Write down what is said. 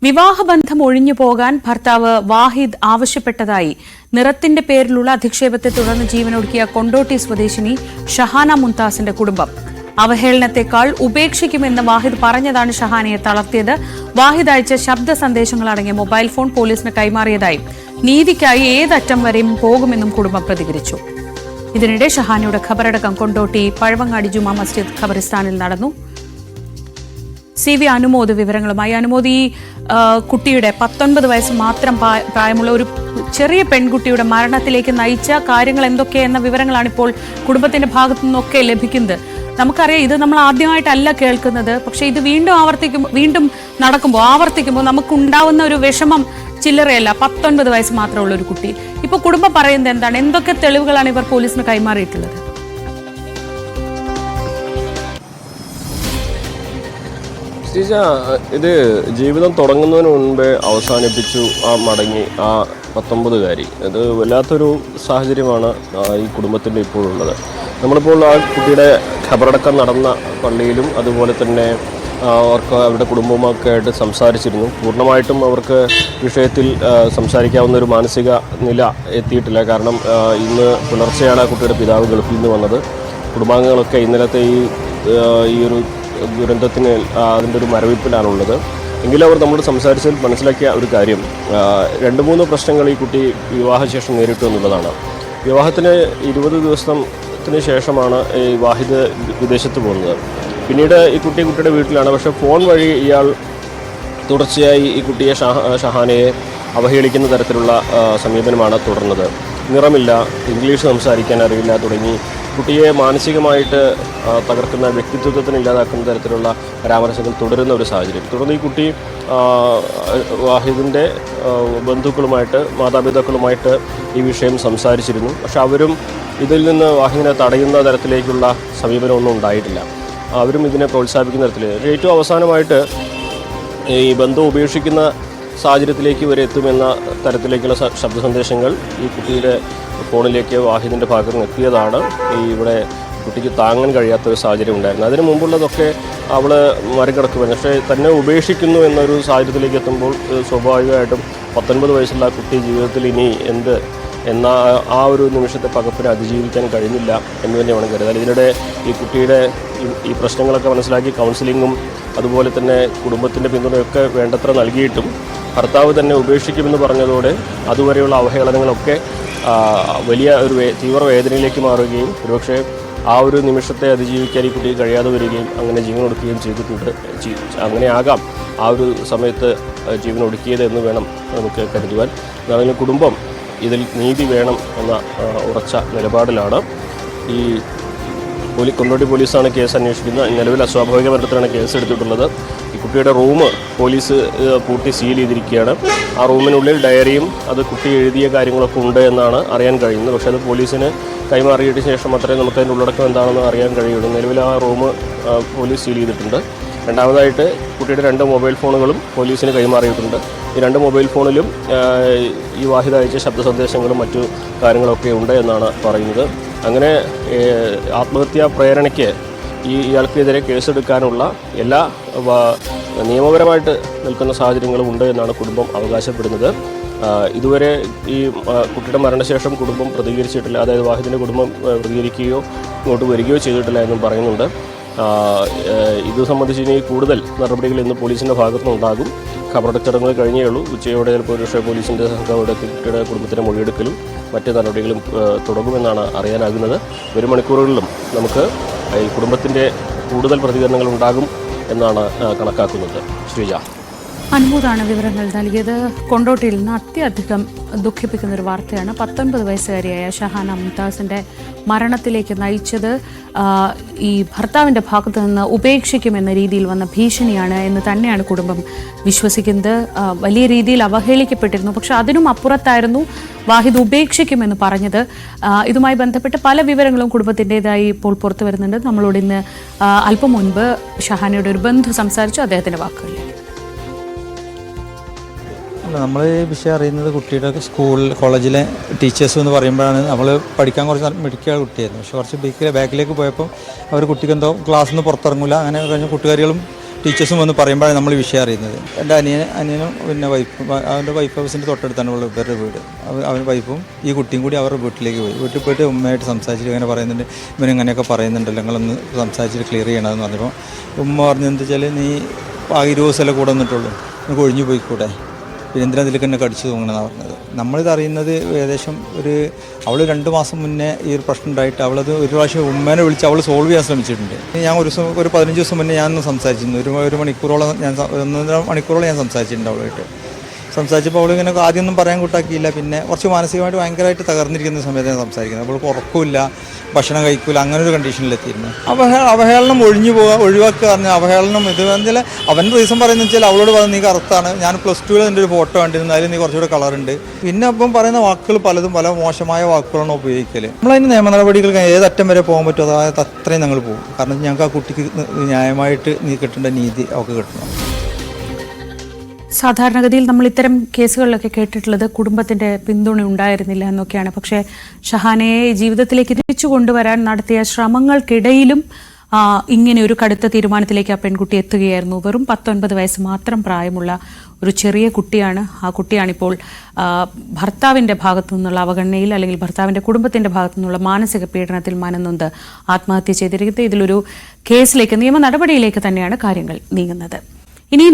വിവാഹബന്ധം ഒഴിഞ്ഞു പോകാൻ ഭർത്താവ് വാഹിദ് ആവശ്യപ്പെട്ടതായി നിറത്തിന്റെ പേരിലുള്ള അധിക്ഷേപത്തെ തുടർന്ന് ജീവനൊടുക്കിയ കൊണ്ടോട്ടി സ്വദേശിനി ഷഹാന മുംതാസിന്റെ കുടുംബം. അവഹേളനത്തെക്കാൾ ഉപേക്ഷിക്കുമെന്ന് വാഹിദ് പറഞ്ഞതാണ് ഷഹാനയെ തളർത്തിയത്. വാഹിദ് അയച്ച ശബ്ദ സന്ദേശങ്ങൾ അടങ്ങിയ മൊബൈൽ ഫോൺ പോലീസിന് കൈമാറിയതായി, നീതിക്കായി ഏതറ്റം വരെയും പോകുമെന്നും കുടുംബം പ്രതികരിച്ചു. ഇതിനിടെ ഷഹാനയുടെ ഖബറടക്കം കൊണ്ടോട്ടി പഴവങ്ങാടി ജുമാ മസ്ജിദ് ഖബറിസ്ഥാനിൽ നടന്നു. CV അനുമോദ് വിവരങ്ങളുമായി. അനുമോദ്, ഈ കുട്ടിയുടെ 19 വയസ്സ് മാത്രം പ്രായമുള്ള ഒരു ചെറിയ പെൺകുട്ടിയുടെ മരണത്തിലേക്ക് നയിച്ച കാര്യങ്ങൾ എന്തൊക്കെയെന്ന വിവരങ്ങളാണ് ഇപ്പോൾ കുടുംബത്തിന്റെ ഭാഗത്തു നിന്നൊക്കെ ലഭിക്കുന്നത്. നമുക്കറിയാം, ഇത് നമ്മൾ ആദ്യമായിട്ടല്ല കേൾക്കുന്നത്. പക്ഷെ ഇത് വീണ്ടും ആവർത്തിക്കുമ്പോൾ നമുക്കുണ്ടാവുന്ന ഒരു വിഷമം ചില്ലറയല്ല. 19 വയസ്സ് മാത്രമുള്ള ഒരു കുട്ടി. ഇപ്പൊ കുടുംബം പറയുന്നത് എന്താണ്? എന്തൊക്കെ തെളിവുകളാണ് ഇവർ പോലീസിന് കൈമാറിയിട്ടുള്ളത്? ഇത് ജീവിതം തുടങ്ങുന്നതിന് മുൻപേ അവസാനിപ്പിച്ചു മടങ്ങി 19കാരി. അത് വല്ലാത്തൊരു സാഹചര്യമാണ് ഈ കുടുംബത്തിൻ്റെ ഇപ്പോഴുള്ളത്. നമ്മളിപ്പോൾ ആ കുട്ടിയുടെ ഖബറടക്കം നടന്ന പള്ളിയിലും അതുപോലെ തന്നെ അവർക്ക് അവരുടെ കുടുംബവുമൊക്കെ ആയിട്ട് സംസാരിച്ചിരുന്നു. പൂർണ്ണമായിട്ടും അവർക്ക് വിഷയത്തിൽ സംസാരിക്കാവുന്ന ഒരു മാനസിക നില എത്തിയിട്ടില്ല. കാരണം ഇന്ന് പുലർച്ചെയാണ് ആ കുട്ടിയുടെ പിതാവ് ഗൾഫിൽ നിന്ന് വന്നത്. കുടുംബാംഗങ്ങളൊക്കെ ഇന്നലത്തെ ഈ ഒരു ദുരന്തത്തിന് അതിൻ്റെ ഒരു മരവിപ്പിലാണുള്ളത്. എങ്കിലും അവർ നമ്മളോട് സംസാരിച്ചതിൽ മനസ്സിലാക്കിയ ഒരു കാര്യം, 2-3 പ്രശ്നങ്ങൾ ഈ കുട്ടി വിവാഹശേഷം നേരിട്ടു എന്നുള്ളതാണ്. വിവാഹത്തിന് 20 ദിവസത്തിന് ശേഷമാണ് ഈ വാഹിദ് വിദേശത്ത് പോകുന്നത്. പിന്നീട് ഈ കുട്ടിയുടെ വീട്ടിലാണ്. പക്ഷേ ഫോൺ വഴി ഇയാൾ തുടർച്ചയായി ഈ കുട്ടിയെ ഷഹാനയെ അവഹേളിക്കുന്ന തരത്തിലുള്ള സമീപനമാണ് തുടർന്നത്. നിറമില്ല, ഇംഗ്ലീഷ് സംസാരിക്കാൻ അറിയില്ല തുടങ്ങി കുട്ടിയെ മാനസികമായിട്ട് തകർക്കുന്ന, വ്യക്തിത്വത്തിന് ഇല്ലാതാക്കുന്ന തരത്തിലുള്ള പരാമർശങ്ങൾ തുടരുന്ന ഒരു സാഹചര്യം. തുടർന്ന് ഈ കുട്ടി വാഹിദിൻ്റെ ബന്ധുക്കളുമായിട്ട്, മാതാപിതാക്കളുമായിട്ട് ഈ വിഷയം സംസാരിച്ചിരുന്നു. പക്ഷെ അവരും ഇതിൽ നിന്ന് വാഹിദിനെ തടയുന്ന തരത്തിലേക്കുള്ള സമീപനമൊന്നും ഉണ്ടായിട്ടില്ല. അവരും ഇതിനെ പ്രോത്സാഹിപ്പിക്കുന്ന തരത്തിൽ ഏറ്റവും അവസാനമായിട്ട് ഈ ബന്ധം ഉപേക്ഷിക്കുന്ന സാഹചര്യത്തിലേക്ക് വരെ എത്തുമെന്ന തരത്തിലേക്കുള്ള ശബ്ദ സന്ദേശങ്ങൾ ഈ കുട്ടിയുടെ ഫോണിലേക്ക് വാഹിദിൻ്റെ ഭാഗത്ത് നിന്ന് എത്തിയതാണ് ഇവിടെ കുട്ടിക്ക് താങ്ങാൻ കഴിയാത്തൊരു സാഹചര്യം ഉണ്ടായിരുന്നത്. അതിന് മുമ്പുള്ളതൊക്കെ അവൾ മറികടക്കുമെന്ന്. പക്ഷേ തന്നെ ഉപേക്ഷിക്കുന്നു എന്നൊരു സാഹചര്യത്തിലേക്ക് എത്തുമ്പോൾ സ്വാഭാവികമായിട്ടും 19 വയസ്സുള്ള കുട്ടി ജീവിതത്തിൽ ഇനി എന്ന ആ ഒരു നിമിഷത്തെ പകപ്പിനെ അതിജീവിക്കാൻ കഴിയുന്നില്ല എന്ന് തന്നെയാണ് കരുതാൻ. ഇതിനിടെ ഈ കുട്ടിയുടെ ഈ പ്രശ്നങ്ങളൊക്കെ മനസ്സിലാക്കി കൗൺസിലിങ്ങും അതുപോലെ തന്നെ കുടുംബത്തിൻ്റെ പിന്തുണയൊക്കെ വേണ്ടത്ര നൽകിയിട്ടും ഭർത്താവ് തന്നെ ഉപേക്ഷിക്കുമെന്ന് പറഞ്ഞതോടെ അതുവരെയുള്ള അവഹേളനങ്ങളൊക്കെ വലിയ ഒരു തീവ്രവേദനയിലേക്ക് മാറുകയും ഒരുപക്ഷെ ആ ഒരു നിമിഷത്തെ അതിജീവിക്കാൻ ഈ കുട്ടിക്ക് കഴിയാതെ വരികയും അങ്ങനെ ജീവൻ ഒടുക്കുകയും ചെയ്തിട്ടുണ്ട്. അങ്ങനെയാകാം ആ ഒരു സമയത്ത് ജീവൻ ഒടുക്കിയത് എന്ന് വേണം നമുക്ക് കരുതുവാൻ. എന്നാലും കുടുംബം ഇതിൽ നീതി വേണം എന്ന ഉറച്ച നിലപാടിലാണ്. ഈ കൊണ്ടോട്ടി പോലീസാണ് കേസ് അന്വേഷിക്കുന്നത്. നിലവിൽ അസ്വാഭാവിക മരണത്തിലാണ് കേസ് എടുത്തിട്ടുള്ളത്. ഈ കുട്ടിയുടെ റൂം പോലീസ് പൂട്ടി സീൽ ചെയ്തിരിക്കുകയാണ്. ആ റൂമിനുള്ളിൽ ഡയറിയും അത് കുട്ടി എഴുതിയ കാര്യങ്ങളൊക്കെ ഉണ്ട് എന്നാണ് അറിയാൻ കഴിയുന്നത്. പക്ഷേ അത് പോലീസിന് കൈമാറിയിട്ട് ശേഷം മാത്രമേ നമുക്ക് അതിൻ്റെ ഉള്ളടക്കം എന്താണെന്ന് അറിയാൻ കഴിയുള്ളൂ. നിലവിൽ ആ റൂം പോലീസ് സീൽ ചെയ്തിട്ടുണ്ട്. രണ്ടാമതായിട്ട് കുട്ടിയുടെ 2 മൊബൈൽ ഫോണുകളും പോലീസിന് കൈമാറിയിട്ടുണ്ട്. ഈ 2 മൊബൈൽ ഫോണിലും ഈ വാഹിദ് അയച്ച ശബ്ദ സന്ദേശങ്ങളും മറ്റു കാര്യങ്ങളൊക്കെ ഉണ്ട് എന്നാണ് പറയുന്നത്. അങ്ങനെ ആത്മഹത്യാ പ്രേരണയ്ക്ക് ഇയാൾക്കെതിരെ കേസെടുക്കാനുള്ള എല്ലാ നിയമപരമായിട്ട് നിൽക്കുന്ന സാഹചര്യങ്ങളും ഉണ്ട് എന്നാണ് കുടുംബം അവകാശപ്പെടുന്നത്. ഇതുവരെ ഈ കുട്ടിയുടെ മരണശേഷം കുടുംബം പ്രതികരിച്ചിട്ടില്ല. അതായത് വാഹിദിൻ്റെ കുടുംബം പ്രതികരിക്കുകയോ ഇങ്ങോട്ട് വരികയോ ചെയ്തിട്ടില്ല എന്നും പറയുന്നുണ്ട്. ഇത് സംബന്ധിച്ച് ഇനി കൂടുതൽ നടപടികൾ ഇന്ന് പോലീസിൻ്റെ ഭാഗത്തുനിന്നുണ്ടാകും. ഖബറടക്കടങ്ങൾ കഴിഞ്ഞേ ഉള്ളൂ. ഉച്ചയോടെ ചിലപ്പോൾ ഒരുപക്ഷെ പോലീസിൻ്റെ സംഘം കുട്ടിയുടെ കുടുംബത്തിൻ്റെ മൊഴിയെടുക്കലും മറ്റ് നടപടികളും തുടങ്ങുമെന്നാണ് അറിയാനാകുന്നത്. വരും മണിക്കൂറുകളിലും നമുക്ക് ഈ കുടുംബത്തിൻ്റെ കൂടുതൽ പ്രതികരണങ്ങൾ ഉണ്ടാകും എന്നാണ് കണക്കാക്കുന്നത്. ശ്രീജ അനുമോദാണ് വിവരങ്ങൾ നൽകിയത്. കൊണ്ടോട്ടിയിൽ നിന്ന് അത്യധികം ദുഃഖിപ്പിക്കുന്ന ഒരു വാർത്തയാണ്. 19 വയസ്സുകാരിയായ ഷഹാന മുംതാസിന്റെ മരണത്തിലേക്ക് നയിച്ചത് ഈ ഭർത്താവിന്റെ ഭാഗത്തു നിന്ന് ഉപേക്ഷിക്കുമെന്ന രീതിയിൽ വന്ന ഭീഷണിയാണ് എന്ന് തന്നെയാണ് കുടുംബം വിശ്വസിക്കുന്നത്. വലിയ രീതിയിൽ അവഹേളിക്കപ്പെട്ടിരുന്നു. പക്ഷെ അതിനും അപ്പുറത്തായിരുന്നു വാഹിദ് ഉപേക്ഷിക്കുമെന്ന് പറഞ്ഞത്. ഇതുമായി ബന്ധപ്പെട്ട് പല വിവരങ്ങളും കുടുംബത്തിൻ്റെതായി ഇപ്പോൾ പുറത്തു വരുന്നുണ്ട്. നമ്മളോട് ഇന്ന് അല്പം മുൻപ് ഷഹാനയുടെ ഒരു ബന്ധു സംസാരിച്ചു. അദ്ദേഹത്തിന്റെ വാക്കുകളിൽ നമ്മൾ ഈ വിഷയം അറിയുന്നത് കുട്ടിയുടെ കോളേജിലെ ടീച്ചേഴ്സ് എന്ന് പറയുമ്പോഴാണ്. നമ്മൾ പഠിക്കാൻ കുറച്ച് മിടുക്കിയ കുട്ടിയായിരുന്നു. പക്ഷെ കുറച്ച് ബാക്കിലേക്ക് പോയപ്പോൾ അവർ കുട്ടിക്ക് എന്തോ ക്ലാസ്സിൽ നിന്ന് പുറത്തിറങ്ങില്ല. അങ്ങനെ കഴിഞ്ഞ കൂട്ടുകാരികളും ടീച്ചേഴ്സും വന്ന് പറയുമ്പോഴാണ് നമ്മൾ വിഷയം അറിയുന്നത്. എൻ്റെ അനിയനും പിന്നെ വൈഫും, അവൻ്റെ വൈഫ് ഹൗസിൻ്റെ തൊട്ടടുത്താണ് ഇവരുടെ വീട്. അവൻ്റെ വൈഫും ഈ കുട്ടിയും കൂടി അവരുടെ വീട്ടിലേക്ക് പോയി. വീട്ടിൽ പോയിട്ട് ഉമ്മയായിട്ട് സംസാരിച്ചിട്ട് ഇങ്ങനെ പറയുന്നുണ്ട്, ഇവനിങ്ങനെയൊക്കെ പറയുന്നുണ്ടല്ലോ, നിങ്ങളൊന്ന് സംസാരിച്ചിട്ട് ക്ലിയർ ചെയ്യണമെന്ന് പറഞ്ഞപ്പോൾ ഉമ്മ പറഞ്ഞത് എന്താ വെച്ചാൽ, നീ 20 ദിവസമല്ലേ കൂടെ വന്നിട്ടുള്ളൂ, നിനക്ക് ഒഴിഞ്ഞു പോയിക്കൂടെ, പിന്നെ എന്തിനാ അതിലേക്ക് എന്നെ കടിച്ചു തൂങ്ങണമെന്നാണ് പറഞ്ഞത്. നമ്മളിത് അറിയുന്നത് ഏകദേശം അവൾ 2 മാസം മുന്നേ ഈ ഒരു പ്രശ്നം ഉണ്ടായിട്ട് അവളത് ഒരു പ്രാവശ്യം ഉമ്മേനെ വിളിച്ച് അവൾ സോൾവ് ചെയ്യാൻ ശ്രമിച്ചിട്ടുണ്ട്. ഞാൻ ഒരു 15 ദിവസം മുന്നേ ഞാൻ സംസാരിച്ചിരുന്നു. ഒരു മണിക്കൂറോളം 1.5 മണിക്കൂറോളം ഞാൻ സംസാരിച്ചിട്ടുണ്ട് അവളായിട്ട്. സംസാരിച്ചപ്പോൾ അവളിങ്ങനെ ആദ്യമൊന്നും പറയാൻ കൂട്ടാക്കിയില്ല. പിന്നെ കുറച്ച് മാനസികമായിട്ട് ഭയങ്കരമായിട്ട് തകർന്നിരിക്കുന്ന സമയത്ത് ഞാൻ സംസാരിക്കുന്നത്. അവൾക്ക് ഉറക്കമില്ല, ഭക്ഷണം കഴിക്കില്ല, അങ്ങനെ ഒരു കണ്ടീഷനിലെത്തിയിരുന്നു. അവഹേളനം ഒഴിവാക്കുക പറഞ്ഞാൽ അവഹേളനം ഇത് പറഞ്ഞാൽ അവൻ്റെ റീസൺ പറയുന്നത് വെച്ചാൽ അവളോട് പറഞ്ഞ് നീ കറുത്താണ്, ഞാൻ +2 എൻ്റെ ഒരു ഫോട്ടോ കണ്ടിരുന്നു, അതിൽ നീ കുറച്ചുകൂടെ കളറുണ്ട്. പിന്നെ അപ്പം പറയുന്ന വാക്കുകൾ പലതും പല മോശമായ വാക്കുകളാണ് ഉപയോഗിക്കൽ. നമ്മളതിന് നിയമ നടപടികൾ ഏതറ്റം വരെ പോകാൻ പറ്റുമോ അതായത് അത്രയും ഞങ്ങൾ പോകും. കാരണം ഞങ്ങൾക്ക് ആ കുട്ടിക്ക് ന്യായമായിട്ട് കിട്ടേണ്ട നീതി അവൾക്ക് കിട്ടണം. സാധാരണഗതിയിൽ നമ്മൾ ഇത്തരം കേസുകളിലൊക്കെ കേട്ടിട്ടുള്ളത് കുടുംബത്തിന്റെ പിന്തുണ ഉണ്ടായിരുന്നില്ല എന്നൊക്കെയാണ്. പക്ഷേ ഷഹാനയെ ജീവിതത്തിലേക്ക് തിരിച്ചു കൊണ്ടുവരാൻ നടത്തിയ ശ്രമങ്ങൾക്കിടയിലും ഇങ്ങനെ ഒരു കടുത്ത തീരുമാനത്തിലേക്ക് ആ പെൺകുട്ടി എത്തുകയായിരുന്നു. വെറും 19 വയസ്സ് മാത്രം പ്രായമുള്ള ഒരു ചെറിയ കുട്ടിയാണ്. ആ കുട്ടിയാണിപ്പോൾ ഭർത്താവിന്റെ ഭാഗത്തു നിന്നുള്ള അവഗണനയിൽ അല്ലെങ്കിൽ ഭർത്താവിന്റെ കുടുംബത്തിന്റെ ഭാഗത്തു നിന്നുള്ള മാനസിക പീഡനത്തിൽ മനംനൊന്ത് ആത്മഹത്യ ചെയ്തിരിക്കുന്നത്. ഇതിലൊരു കേസിലേക്ക്, നിയമ നടപടിയിലേക്ക് തന്നെയാണ് കാര്യങ്ങൾ നീങ്ങുന്നത്. ഇനി